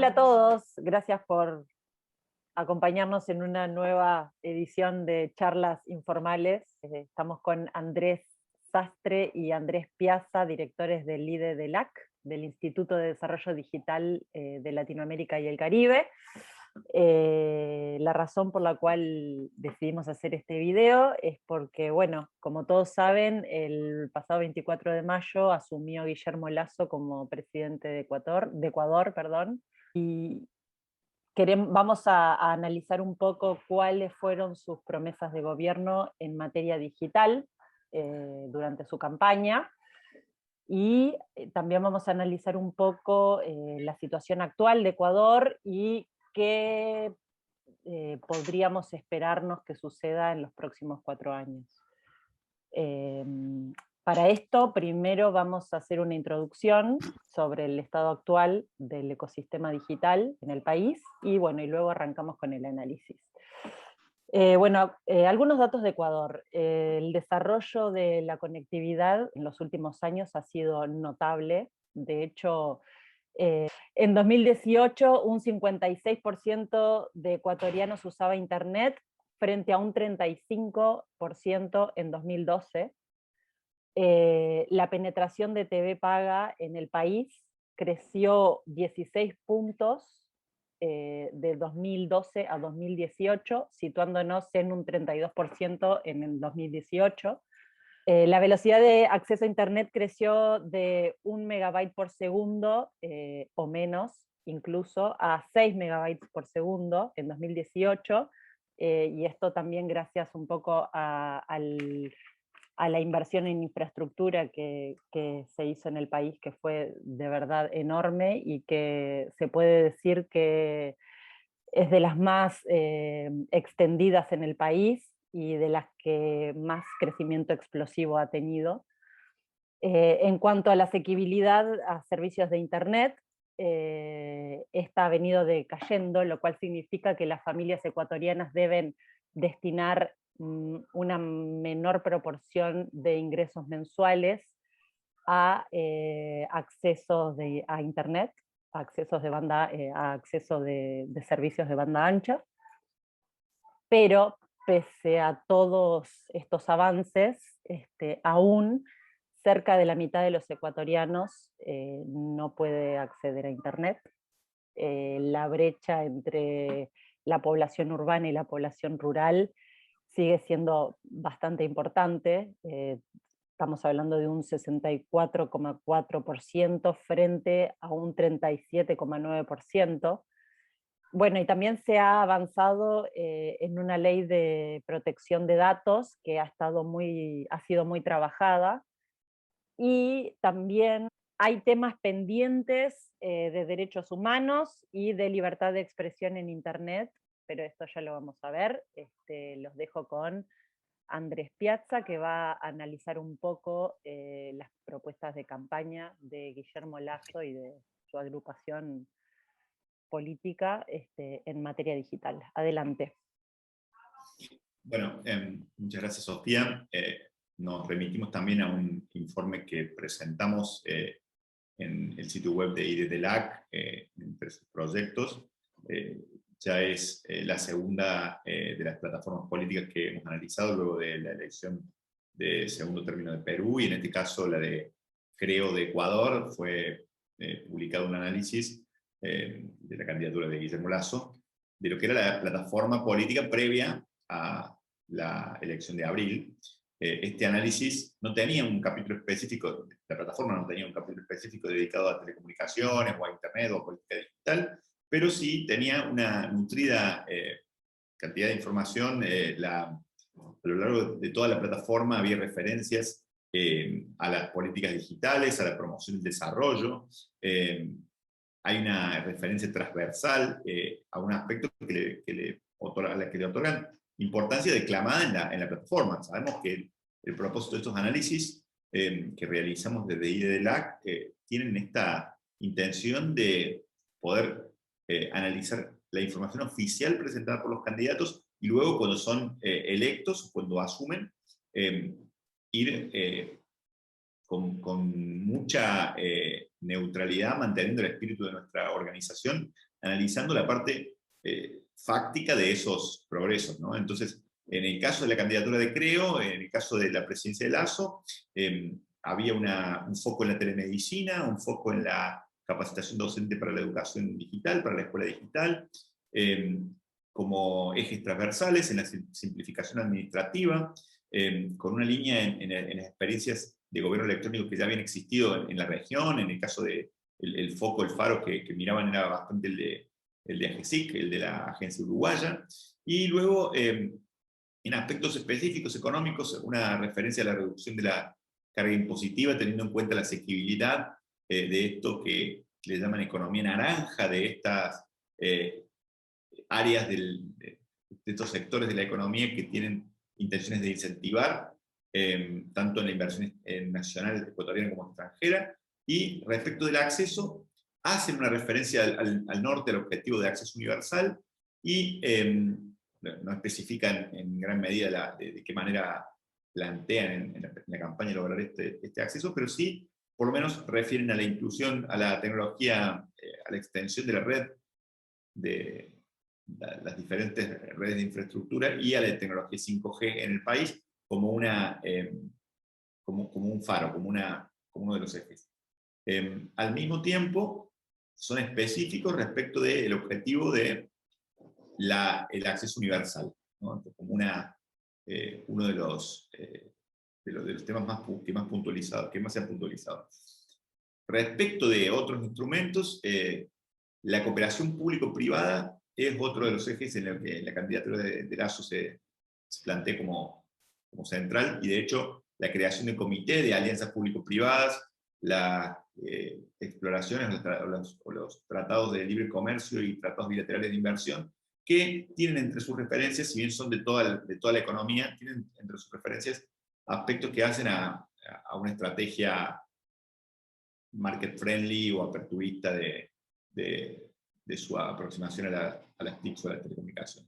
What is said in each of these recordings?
Hola a todos, gracias por acompañarnos en una nueva edición de Charlas Informales. Estamos con Andrés Sastre y Andrés Piazza, directores del IDE DELAC, del Instituto de Desarrollo Digital de Latinoamérica y el Caribe. La razón por la cual decidimos hacer este video es porque, bueno, como todos saben, el pasado 24 de mayo asumió Guillermo Lasso como presidente de Ecuador, perdón, y vamos a analizar un poco cuáles fueron sus promesas de gobierno en materia digital durante su campaña, y también vamos a analizar un poco la situación actual de Ecuador y qué podríamos esperarnos que suceda en los próximos 4 años. Para esto, primero vamos a hacer una introducción sobre el estado actual del ecosistema digital en el país, y bueno, y luego arrancamos con el análisis. Algunos datos de Ecuador. El desarrollo de la conectividad en los últimos años ha sido notable. De hecho, en 2018 un 56% de ecuatorianos usaba internet frente a un 35% en 2012. La penetración de TV paga en el país creció 16 puntos de 2012 a 2018, situándonos en un 32% en el 2018. La velocidad de acceso a Internet creció de 1 megabyte por segundo o menos, incluso a 6 megabytes por segundo en 2018, y esto también gracias un poco a la inversión en infraestructura que se hizo en el país, que fue de verdad enorme y que se puede decir que es de las más extendidas en el país y de las que más crecimiento explosivo ha tenido. En cuanto a la asequibilidad a servicios de Internet, esta ha venido decayendo, lo cual significa que las familias ecuatorianas deben destinar una menor proporción de ingresos mensuales a accesos a Internet, a accesos de banda, a acceso de servicios de banda ancha. Pero pese a todos estos avances, aún cerca de la mitad de los ecuatorianos no puede acceder a Internet. La brecha entre la población urbana y la población rural sigue siendo bastante importante. Estamos hablando de un 64,4% frente a un 37,9%. Bueno, y también se ha avanzado en una ley de protección de datos que ha sido muy trabajada, y también hay temas pendientes de derechos humanos y de libertad de expresión en Internet, pero esto ya lo vamos a ver. Los dejo con Andrés Piazza, que va a analizar un poco las propuestas de campaña de Guillermo Lasso y de su agrupación política en materia digital. Adelante. Bueno, muchas gracias, Sofía. Nos remitimos también a un informe que presentamos en el sitio web de IDE DELAC, entre sus proyectos. Ya es la segunda de las plataformas políticas que hemos analizado luego de la elección de segundo término de Perú, y en este caso la de Creo de Ecuador. Fue publicado un análisis de la candidatura de Guillermo Lasso, de lo que era la plataforma política previa a la elección de abril. Este análisis no tenía un capítulo específico, la plataforma no tenía un capítulo específico dedicado a telecomunicaciones o a Internet o a política digital, pero sí tenía una nutrida cantidad de información. A lo largo de toda la plataforma había referencias a las políticas digitales, a la promoción del desarrollo. Hay una referencia transversal a un aspecto que le otorgan importancia declamada en la plataforma. Sabemos que el propósito de estos análisis que realizamos desde IDE-DELAC tienen esta intención de poder analizar la información oficial presentada por los candidatos, y luego, cuando son electos, cuando asumen, ir con mucha neutralidad, manteniendo el espíritu de nuestra organización, analizando la parte fáctica de esos progresos, ¿no? Entonces, en el caso de la candidatura de Creo, en el caso de la presidencia de Lasso, había un foco en la telemedicina, un foco en la capacitación docente para la educación digital, para la escuela digital, como ejes transversales en la simplificación administrativa, con una línea en las experiencias de gobierno electrónico que ya habían existido en la región. En el caso de el foco, el faro que miraban era bastante el de AGESIC, el de la Agencia Uruguaya, y luego en aspectos específicos económicos, una referencia a la reducción de la carga impositiva, teniendo en cuenta la asequibilidad de esto que le llaman economía naranja, de estas áreas de estos sectores de la economía que tienen intenciones de incentivar, tanto en la inversión nacional ecuatoriana como extranjera. Y respecto del acceso, hacen una referencia al norte, al objetivo de acceso universal, y no especifican en gran medida de qué manera plantean en la campaña lograr este acceso, pero sí, por lo menos, refieren a la inclusión, a la tecnología, a la extensión de la red, de las diferentes redes de infraestructura y a la tecnología 5G en el país como, como un faro, como uno de los ejes. Al mismo tiempo, son específicos respecto del objetivo de el acceso universal, ¿no? Como uno de los temas que más se han puntualizado. Respecto de otros instrumentos, la cooperación público-privada es otro de los ejes en el que la candidatura de Lasso se plantea como central, y de hecho la creación de comité de alianzas público-privadas, las exploraciones o los tratados de libre comercio y tratados bilaterales de inversión, que tienen entre sus referencias, si bien son de toda la economía, tienen entre sus referencias aspectos que hacen a una estrategia market friendly o aperturista de su aproximación a las TICs o a la telecomunicación.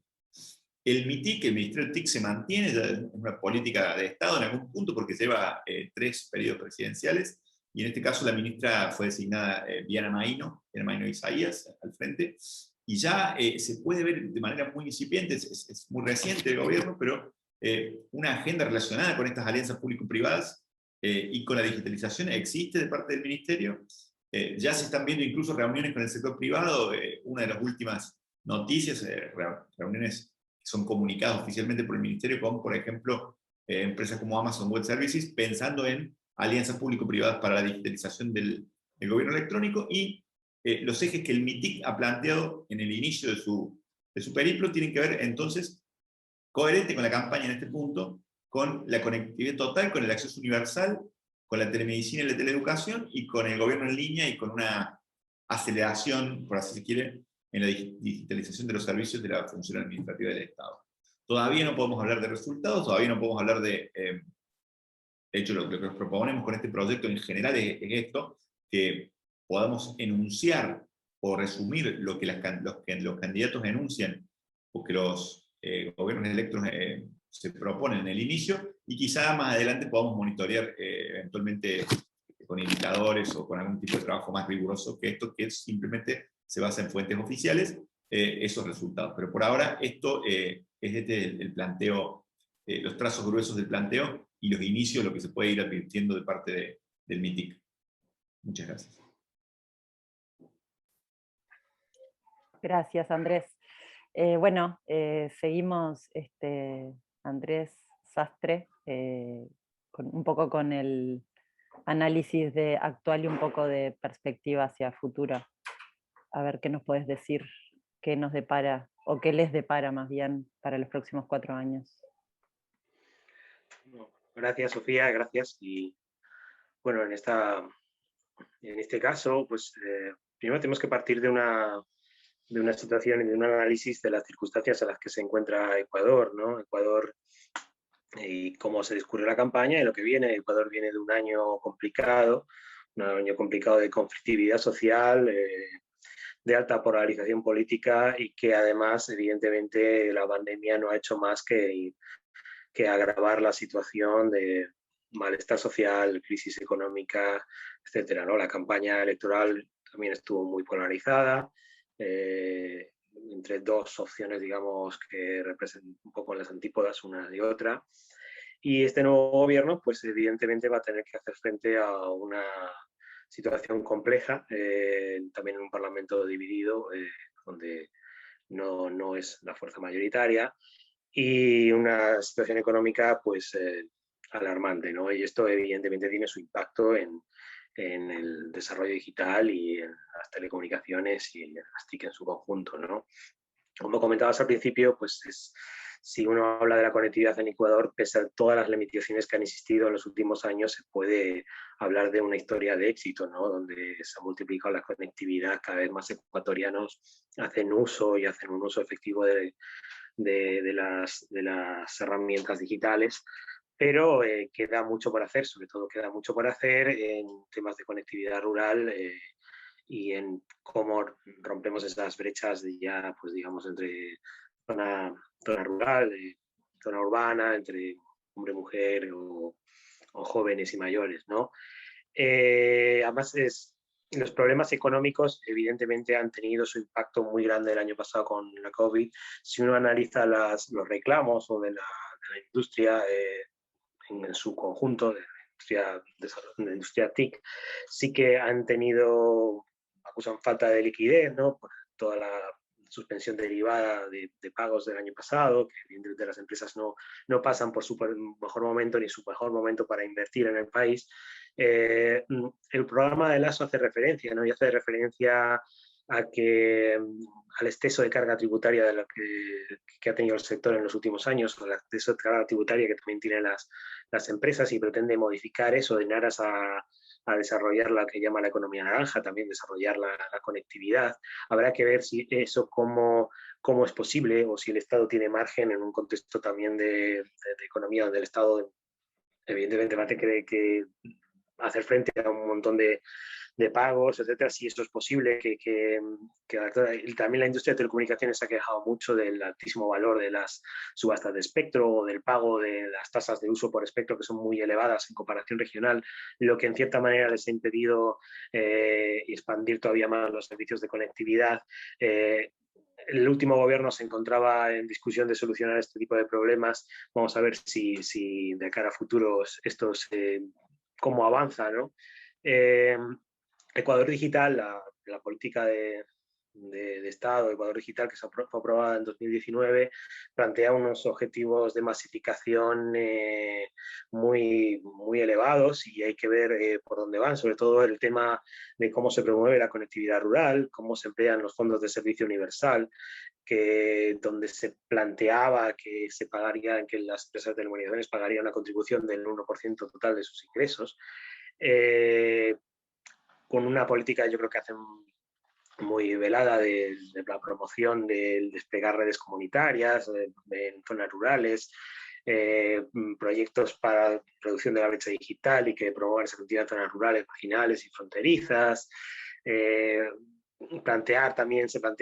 El MITIC, el Ministerio del TIC, se mantiene en una política de Estado en algún punto porque lleva 3 periodos presidenciales, y en este caso la ministra fue designada Viana Maino Isaías al frente, y ya se puede ver de manera muy incipiente, es muy reciente el gobierno, pero una agenda relacionada con estas alianzas público-privadas y con la digitalización existe de parte del ministerio. Ya se están viendo incluso reuniones con el sector privado. Una de las últimas noticias, reuniones que son comunicadas oficialmente por el ministerio con, por ejemplo, empresas como Amazon Web Services, pensando en alianzas público-privadas para la digitalización del gobierno electrónico, y los ejes que el MITIC ha planteado en el inicio de su periplo tienen que ver, entonces, coherente con la campaña en este punto, con la conectividad total, con el acceso universal, con la telemedicina y la teleeducación, y con el gobierno en línea, y con una aceleración, por así se quiere, en la digitalización de los servicios de la función administrativa del Estado. Todavía no podemos hablar de resultados, todavía no podemos hablar de hecho, lo que nos proponemos con este proyecto en general es esto, que podamos enunciar o resumir lo que los candidatos enuncian, o que los gobiernos electos se proponen en el inicio, y quizá más adelante podamos monitorear eventualmente con indicadores o con algún tipo de trabajo más riguroso que esto, que simplemente se basa en fuentes oficiales, esos resultados. Pero por ahora esto es el planteo, los trazos gruesos del planteo y los inicios, lo que se puede ir advirtiendo de parte del MITIC. Muchas gracias. Gracias, Andrés. Bueno, seguimos, Andrés Sastre, un poco con el análisis actual y un poco de perspectiva hacia futuro. A ver qué nos puedes decir, qué nos depara, o qué les depara más bien para los próximos 4 años. Gracias, Sofía, gracias. Y bueno, en este caso, pues primero tenemos que partir de una situación y de un análisis de las circunstancias en las que se encuentra Ecuador, ¿no? Ecuador y cómo se discurre la campaña y lo que viene. Ecuador viene de un año complicado de conflictividad social, de alta polarización política, y que además, evidentemente, la pandemia no ha hecho más que agravar la situación de malestar social, crisis económica, etcétera, ¿no? La campaña electoral también estuvo muy polarizada, entre dos opciones, digamos, que representan un poco las antípodas una y otra. Y este nuevo gobierno, pues evidentemente va a tener que hacer frente a una situación compleja, también en un parlamento dividido, donde no es la fuerza mayoritaria, y una situación económica pues alarmante, ¿no? Y esto evidentemente tiene su impacto en el desarrollo digital y en las telecomunicaciones y en las TIC en su conjunto, ¿no? Como comentabas al principio, pues si uno habla de la conectividad en Ecuador, pese a todas las limitaciones que han existido en los últimos años, se puede hablar de una historia de éxito, ¿no? Donde se ha multiplicado la conectividad, cada vez más ecuatorianos hacen uso y hacen un uso efectivo de las herramientas digitales, pero queda mucho por hacer, sobre todo queda mucho por hacer en temas de conectividad rural y en cómo rompemos esas brechas ya, pues digamos, entre zona rural, zona urbana, entre hombre, mujer o jóvenes y mayores, ¿no? Además, los problemas económicos evidentemente han tenido su impacto muy grande el año pasado con la COVID. Si uno analiza los reclamos o de la industria en su conjunto, de la industria TIC, sí que acusan falta de liquidez, ¿no? Por toda la suspensión derivada de pagos del año pasado, que evidentemente las empresas no pasan por su mejor momento ni su mejor momento para invertir en el país. El programa de LASO hace referencia, ¿no? Y hace referencia al exceso de carga tributaria de lo que ha tenido el sector en los últimos años, o el exceso de carga tributaria que también tienen las empresas, y pretende modificar eso en aras a desarrollar la que llama la economía naranja, también desarrollar la conectividad. Habrá que ver si eso cómo es posible, o si el Estado tiene margen en un contexto también de economía donde el Estado evidentemente va a tener que hacer frente a un montón de pagos, etcétera, si eso es posible, también la industria de telecomunicaciones se ha quejado mucho del altísimo valor de las subastas de espectro o del pago de las tasas de uso por espectro, que son muy elevadas en comparación regional, lo que en cierta manera les ha impedido expandir todavía más los servicios de conectividad. El último gobierno se encontraba en discusión de solucionar este tipo de problemas. Vamos a ver si de cara a futuros estos cómo avanza, ¿no? Ecuador Digital, la política de Estado, Ecuador Digital, que fue aprobada en 2019, plantea unos objetivos de masificación muy, muy elevados, y hay que ver por dónde van, sobre todo el tema de cómo se promueve la conectividad rural, cómo se emplean los fondos de servicio universal, donde se planteaba que que las empresas de telecomunicaciones pagarían una contribución del 1% total de sus ingresos, con una política, yo creo que hacen muy velada de la promoción del desplegar redes comunitarias en zonas rurales, proyectos para reducción de la brecha digital y que promuevan esa actividad en zonas rurales, marginales y fronterizas. Se planteaba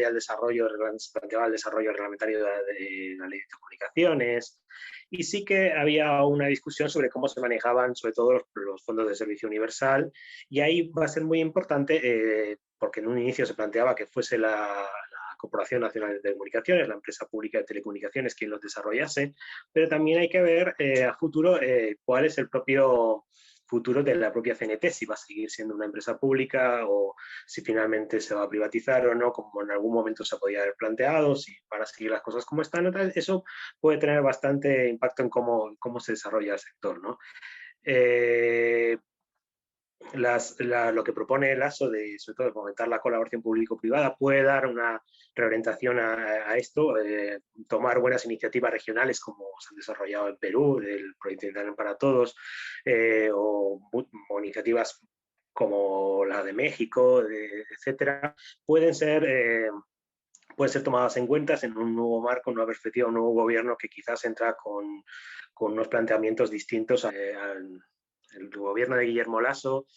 el desarrollo reglamentario de la ley de comunicaciones, y sí que había una discusión sobre cómo se manejaban sobre todo los fondos de servicio universal, y ahí va a ser muy importante porque en un inicio se planteaba que fuese la Corporación Nacional de Telecomunicaciones, la empresa pública de telecomunicaciones, quien los desarrollase, pero también hay que ver a futuro cuál es el propio futuro de la propia CNT, si va a seguir siendo una empresa pública o si finalmente se va a privatizar o no, como en algún momento se podía haber planteado, si van a seguir las cosas como están. Eso puede tener bastante impacto en cómo se desarrolla el sector, ¿no? Lo que propone el ASO sobre todo de fomentar la colaboración público-privada puede dar una reorientación a esto, tomar buenas iniciativas regionales como se han desarrollado en Perú, el proyecto Internet para Todos, o iniciativas como la de México, etcétera, pueden ser tomadas en cuenta en un nuevo marco, una perspectiva, un nuevo gobierno que quizás entra con unos planteamientos distintos al el gobierno de Guillermo Lasso.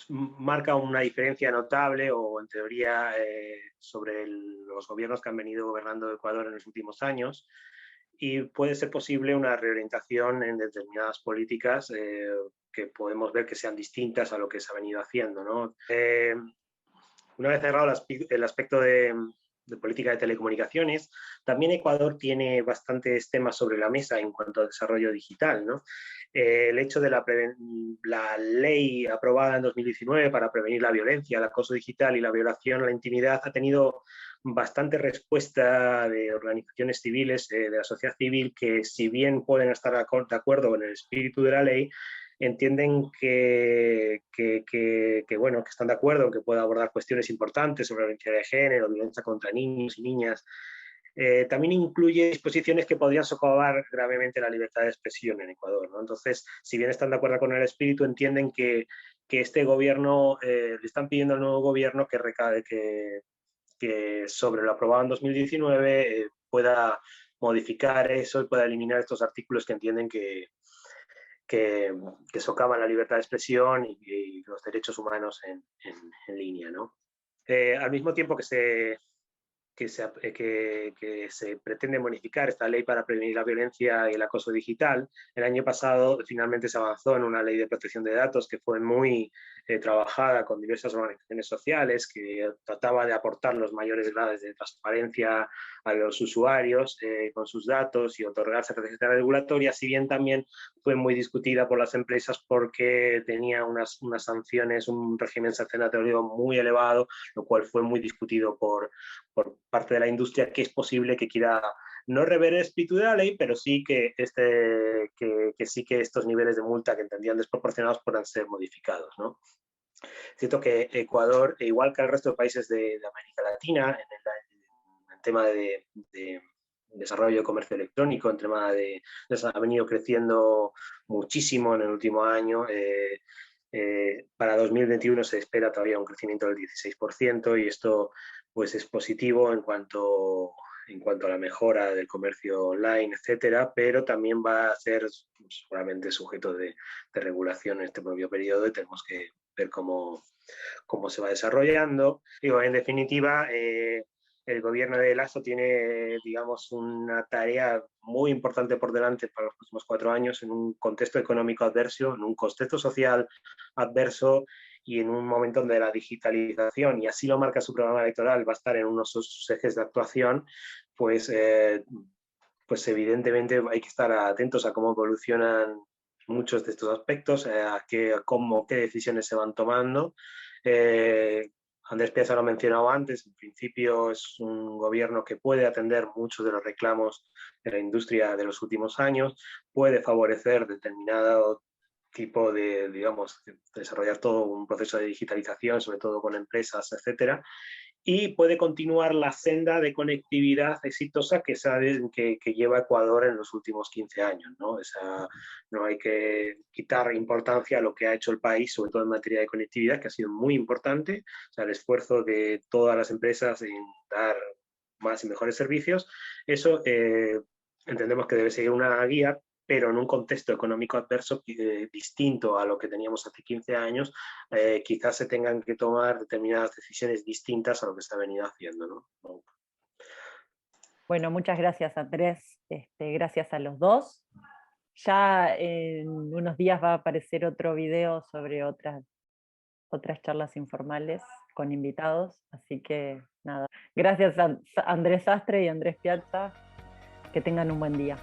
Marca una diferencia notable, o en teoría, sobre los gobiernos que han venido gobernando Ecuador en los últimos años, y puede ser posible una reorientación en determinadas políticas que podemos ver que sean distintas a lo que se ha venido haciendo, ¿no? una vez cerrado el aspecto de política de telecomunicaciones, también Ecuador tiene bastantes temas sobre la mesa en cuanto al desarrollo digital, ¿no? El hecho de la ley aprobada en 2019 para prevenir la violencia, el acoso digital y la violación a la intimidad ha tenido bastante respuesta de organizaciones civiles, de la sociedad civil, que si bien pueden estar de acuerdo con el espíritu de la ley, entienden bueno, que están de acuerdo en que pueda abordar cuestiones importantes sobre la violencia de género, violencia contra niños y niñas. También incluye disposiciones que podrían socavar gravemente la libertad de expresión en Ecuador, ¿no? Entonces, si bien están de acuerdo con el espíritu, entienden que este gobierno, le están pidiendo al nuevo gobierno que sobre lo aprobado en 2019 pueda modificar eso y pueda eliminar estos artículos que entienden que socavan la libertad de expresión y los derechos humanos en línea, ¿no? Al mismo tiempo que se pretende modificar esta ley para prevenir la violencia y el acoso digital, el año pasado finalmente se avanzó en una ley de protección de datos que fue muy trabajada con diversas organizaciones sociales, que trataba de aportar los mayores grados de transparencia a los usuarios con sus datos y otorgar certeza regulatoria, si bien también fue muy discutida por las empresas porque tenía unas sanciones, un régimen sancionatorio muy elevado, lo cual fue muy discutido por parte de la industria, que es posible que quiera no rever el espíritu de la ley, pero sí que sí que estos niveles de multa que entendían desproporcionados puedan ser modificados, ¿no? Es cierto que Ecuador, igual que el resto de países de América Latina, en el tema de desarrollo de comercio electrónico, ha venido creciendo muchísimo en el último año. Para 2021 se espera todavía un crecimiento del 16% y esto pues es positivo en cuanto a la mejora del comercio online, etcétera, pero también va a ser seguramente sujeto de regulación en este propio periodo y tenemos que ver cómo se va desarrollando. Digo, en definitiva, el gobierno de Lasso tiene, digamos, una tarea muy importante por delante para los próximos 4 años en un contexto económico adverso, en un contexto social adverso y en un momento donde la digitalización, y así lo marca su programa electoral, va a estar en unos de sus ejes de actuación, pues evidentemente hay que estar atentos a cómo evolucionan muchos de estos aspectos, a qué decisiones se van tomando. Andrés Piazza lo ha mencionado antes, en principio es un gobierno que puede atender muchos de los reclamos de la industria de los últimos años, puede favorecer determinado tipo de, digamos, desarrollar todo un proceso de digitalización, sobre todo con empresas, etcétera, y puede continuar la senda de conectividad exitosa que lleva Ecuador en los últimos 15 años, ¿no? No hay que quitar importancia a lo que ha hecho el país, sobre todo en materia de conectividad, que ha sido muy importante, o sea, el esfuerzo de todas las empresas en dar más y mejores servicios. Eso entendemos que debe seguir una guía, pero en un contexto económico adverso distinto a lo que teníamos hace 15 años, quizás se tengan que tomar determinadas decisiones distintas a lo que se ha venido haciendo, ¿no? Bueno, muchas gracias, Andrés. Gracias a los dos. Ya en unos días va a aparecer otro video sobre otras charlas informales con invitados, así que nada. Gracias a Andrés Sastre y Andrés Piazza, que tengan un buen día.